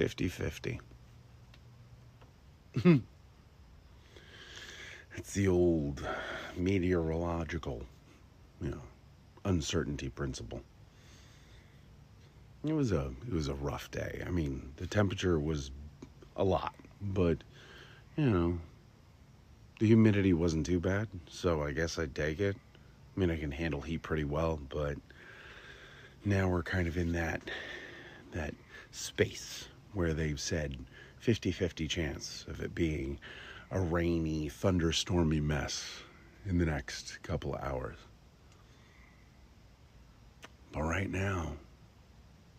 50-50. It's the old meteorological, uncertainty principle. It was a rough day. I mean, the temperature was a lot, but the humidity wasn't too bad, so I guess I'd take it. I mean, I can handle heat pretty well, but now we're kind of in that space where they've said 50-50 chance of it being a rainy, thunderstormy mess in the next couple of hours. But right now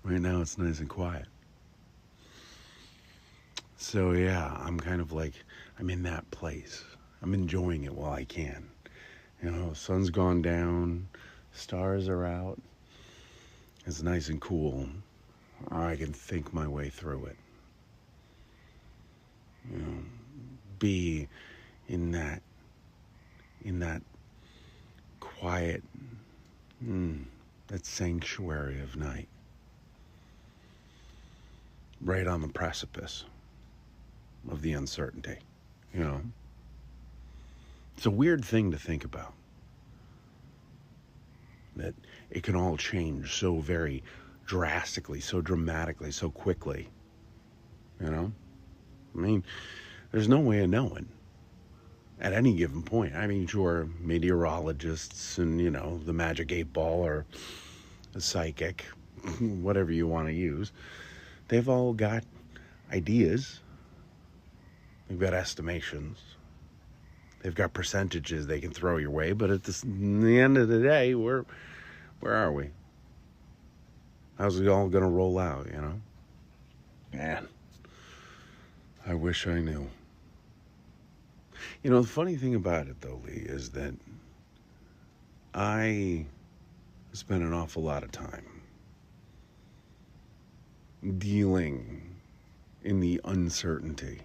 it's nice and quiet. So yeah, I'm kind of like, I'm in that place. I'm enjoying it while I can. Sun's gone down, stars are out. It's nice and cool. I can think my way through it. Be in that quiet, that sanctuary of night. Right on the precipice of the uncertainty, It's a weird thing to think about. That it can all change so very drastically, so dramatically, so quickly. I mean, there's no way of knowing at any given point. I mean, sure, meteorologists and, the magic 8-ball or a psychic, whatever you want to use, they've all got ideas. They've got estimations. They've got percentages they can throw your way, but in the end of the day, where are we? How's it all going to roll out, Man, I wish I knew. The funny thing about it, though, Lee, is that I spent an awful lot of time dealing in the uncertainty,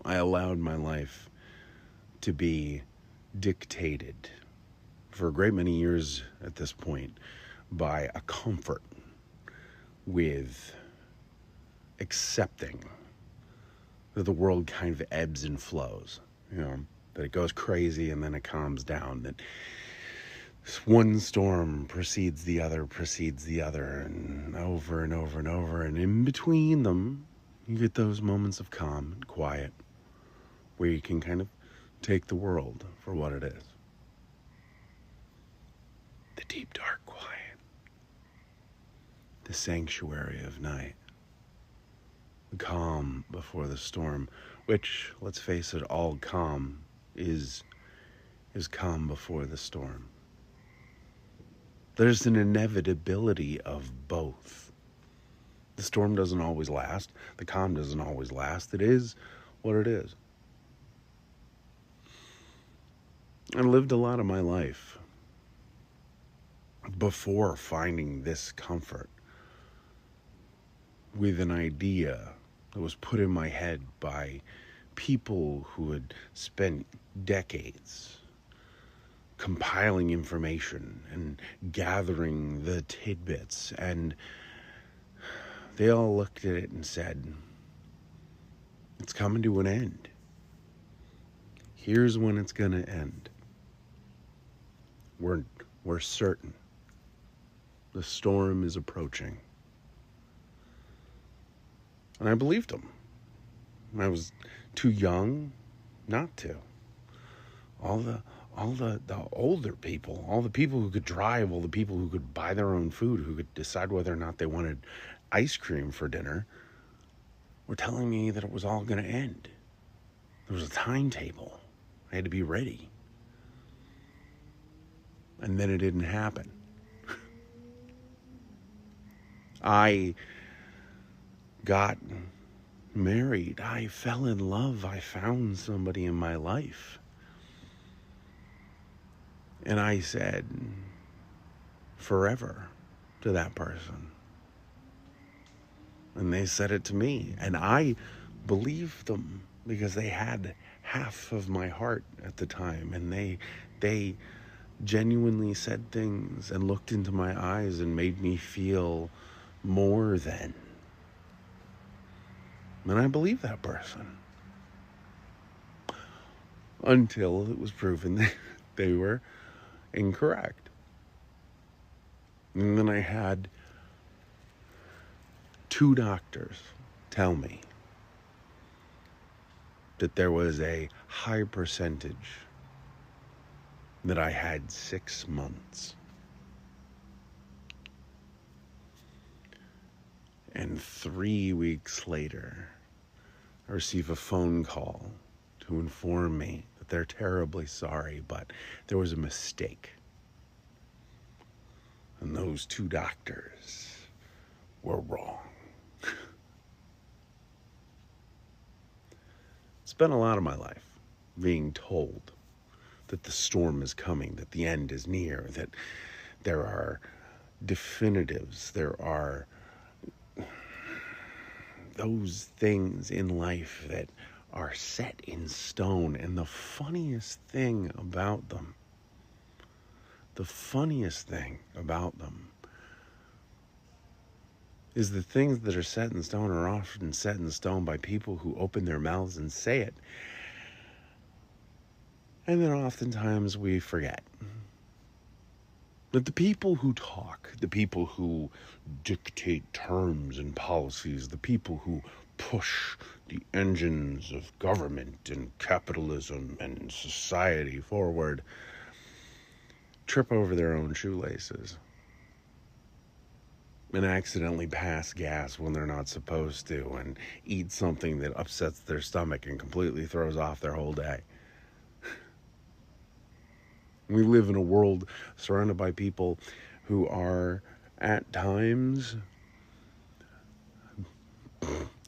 I allowed my life to be dictated for a great many years at this point by a comfort with accepting that the world kind of ebbs and flows, that it goes crazy and then it calms down, that one storm precedes the other, and over and over and over, and in between them, you get those moments of calm and quiet where you can kind of take the world for what it is. The deep, dark quiet. The sanctuary of night. The calm before the storm, which, let's face it, all calm is calm before the storm. There's an inevitability of both. The storm doesn't always last. The calm doesn't always last. It is what it is. I lived a lot of my life before finding this comfort with an idea that was put in my head by people who had spent decades compiling information and gathering the tidbits, and they all looked at it and said, it's coming to an end. Here's when it's going to end. We're certain. The storm is approaching. And I believed them. I was too young not to. All the older people, all the people who could drive, all the people who could buy their own food, who could decide whether or not they wanted ice cream for dinner, were telling me that it was all going to end. There was a timetable. I had to be ready. And then it didn't happen. I got married. I fell in love. I found somebody in my life. And I said forever to that person. And they said it to me. And I believed them because they had half of my heart at the time. And they genuinely said things and looked into my eyes and made me feel more than. And I believed that person until it was proven that they were incorrect. And then I had 2 doctors tell me that there was a high percentage that I had 6 months. And 3 weeks later, I receive a phone call to inform me that they're terribly sorry, but there was a mistake. And those 2 doctors were wrong. Spent a lot of my life being told that the storm is coming, that the end is near, that there are definitives, there are those things in life that are set in stone. And the funniest thing about them is the things that are set in stone are often set in stone by people who open their mouths and say it. And then oftentimes we forget that the people who talk, the people who dictate terms and policies, the people who push the engines of government and capitalism and society forward, trip over their own shoelaces and accidentally pass gas when they're not supposed to, and eat something that upsets their stomach and completely throws off their whole day. We live in a world surrounded by people who are, at times,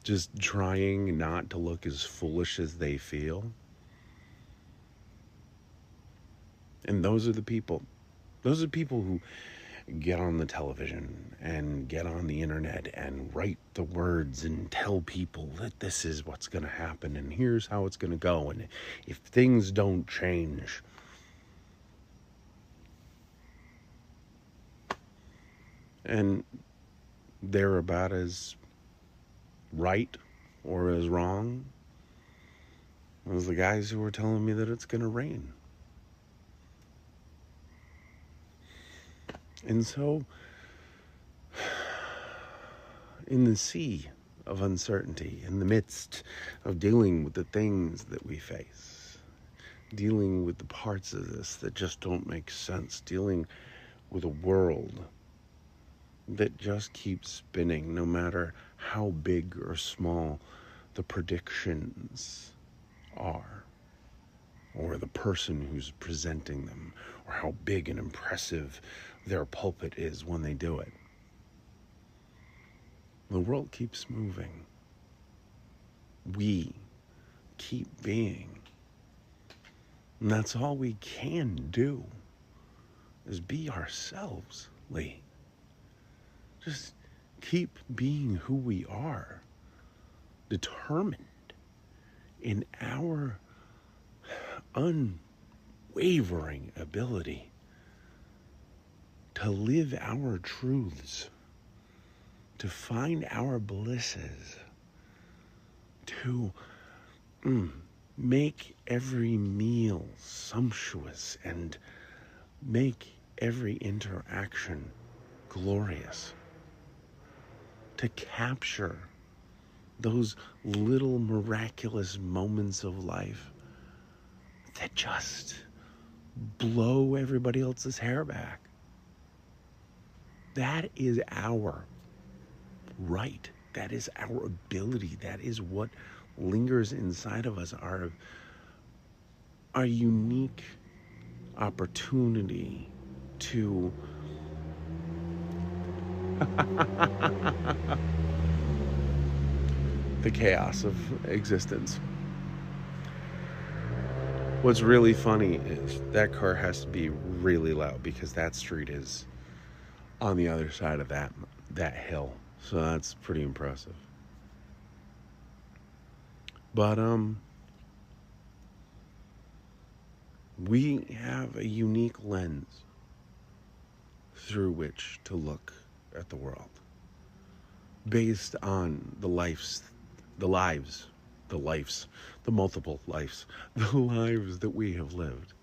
just trying not to look as foolish as they feel. And those are the people who get on the television and get on the internet and write the words and tell people that this is what's going to happen and here's how it's going to go. And if things don't change, and they're about as right or as wrong as the guys who were telling me that it's going to rain. And so, in the sea of uncertainty, in the midst of dealing with the things that we face, dealing with the parts of this that just don't make sense, dealing with a world that just keeps spinning, no matter how big or small the predictions are, or the person who's presenting them, or how big and impressive their pulpit is when they do it. The world keeps moving. We keep being. And that's all we can do, is be ourselves, Lee. Just keep being who we are, determined in our unwavering ability to live our truths, to find our blisses, to make every meal sumptuous and make every interaction glorious, to capture those little miraculous moments of life that just blow everybody else's hair back. That is our right. That is our ability. That is what lingers inside of us, our unique opportunity to the chaos of existence. What's really funny is that car has to be really loud because that street is on the other side of that hill. So that's pretty impressive. But we have a unique lens through which to look at the world, based on the lives the lives, the multiple lives, the lives that we have lived,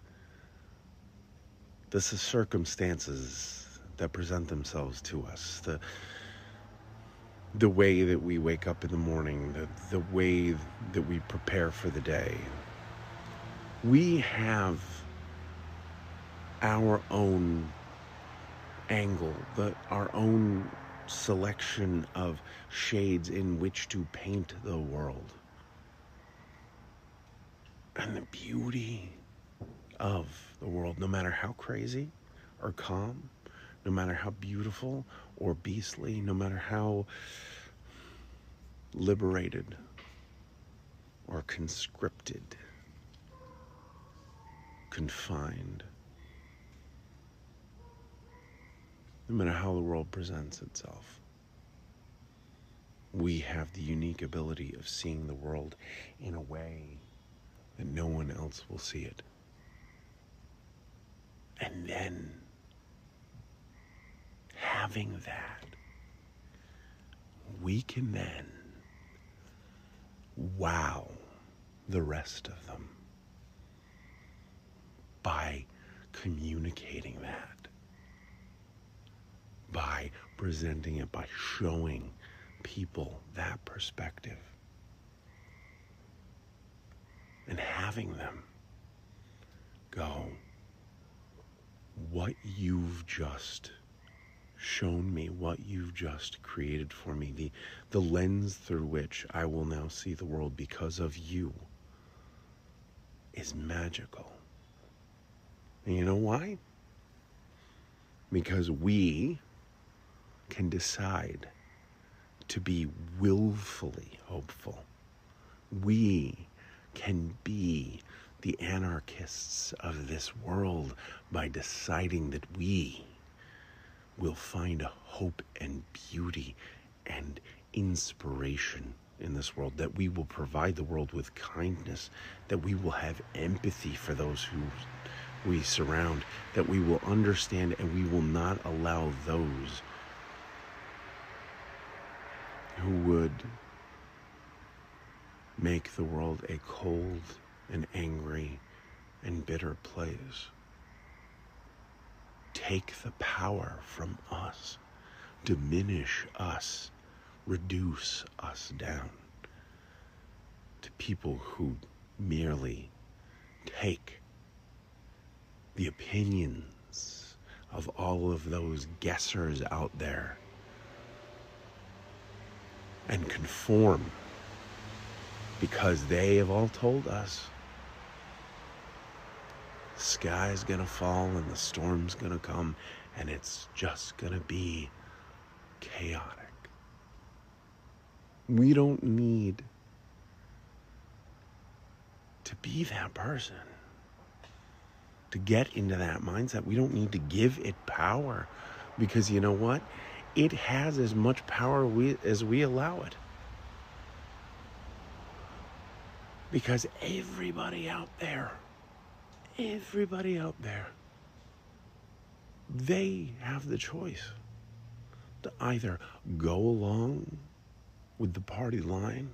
the circumstances that present themselves to us, the way that we wake up in the morning, the way that we prepare for the day. We have our own angle, our own selection of shades in which to paint the world. And the beauty of the world, no matter how crazy or calm, no matter how beautiful or beastly, no matter how liberated or conscripted, confined, no matter how the world presents itself, we have the unique ability of seeing the world in a way that no one else will see it. And then, having that, we can then wow the rest of them by communicating that, by presenting it, by showing people that perspective, and having them go, what you've just shown me, what you've just created for me, the lens through which I will now see the world because of you, is magical. And you know why? Because we can decide to be willfully hopeful. We can be the anarchists of this world by deciding that we will find hope and beauty and inspiration in this world, that we will provide the world with kindness, that we will have empathy for those who we surround, that we will understand, and we will not allow those who would make the world a cold and angry and bitter place take the power from us, diminish us, reduce us down to people who merely take the opinions of all of those guessers out there and conform because they have all told us the sky's gonna fall and the storm's gonna come and it's just gonna be chaotic. We don't need to be that person, to get into that mindset. We don't need to give it power, because you know what? It has as much power as we allow it. Because everybody out there, they have the choice to either go along with the party line.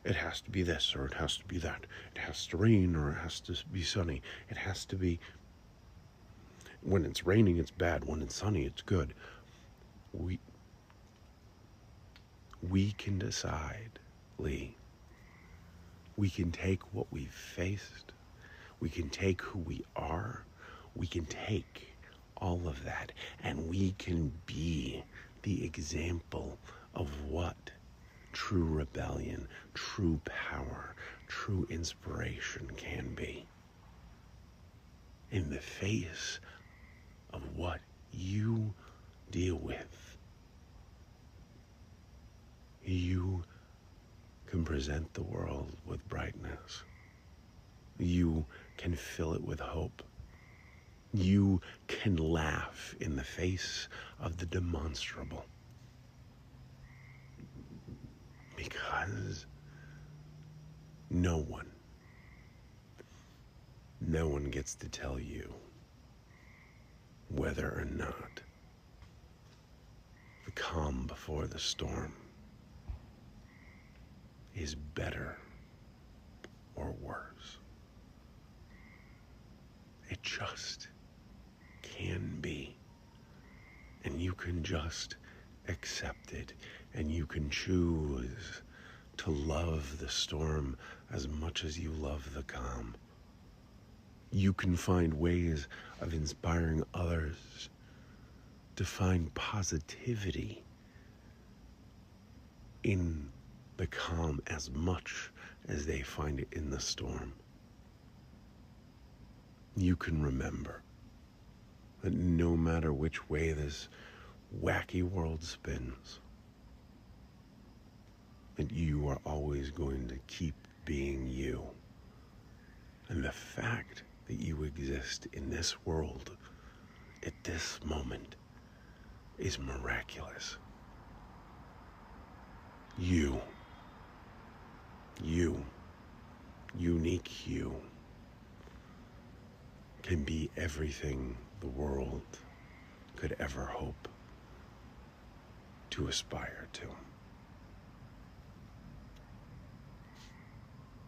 It has to be this or it has to be that. It has to rain or it has to be sunny. It has to be, when it's raining, it's bad. When it's sunny, it's good. We can decide, Lee. We can take what we've faced. We can take who we are. We can take all of that, and we can be the example of what true rebellion, true power, true inspiration can be in the face of what you deal with. You can present the world with brightness. You can fill it with hope. You can laugh in the face of the demonstrable. Because no one gets to tell you whether or not the calm before the storm is better or worse. It just can be. And you can just accept it. And you can choose to love the storm as much as you love the calm. You can find ways of inspiring others to find positivity in the calm as much as they find it in the storm. You can remember that no matter which way this wacky world spins, that you are always going to keep being you. And the fact that you exist in this world at this moment is miraculous. You, unique you, can be everything the world could ever hope to aspire to.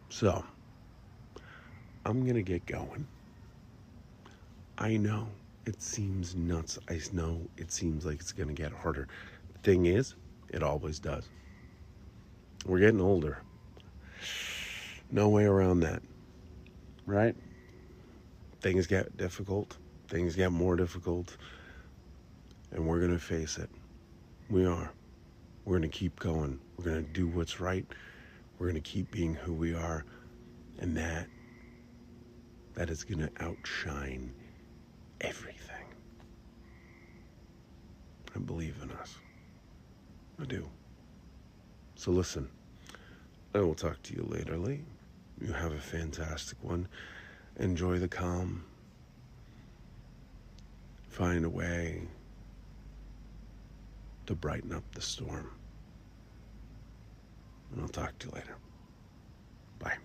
So, I'm gonna get going. I know it seems nuts. I know it seems like it's gonna get harder. The thing is, it always does. We're getting older. No way around that, right? Things get difficult. Things get more difficult. And we're gonna face it. We are. We're gonna keep going. We're gonna do what's right. We're gonna keep being who we are. And that is gonna outshine everything. I believe in us. I do. So listen, I will talk to you later, Lee. You have a fantastic one. Enjoy the calm. Find a way to brighten up the storm. And I'll talk to you later. Bye.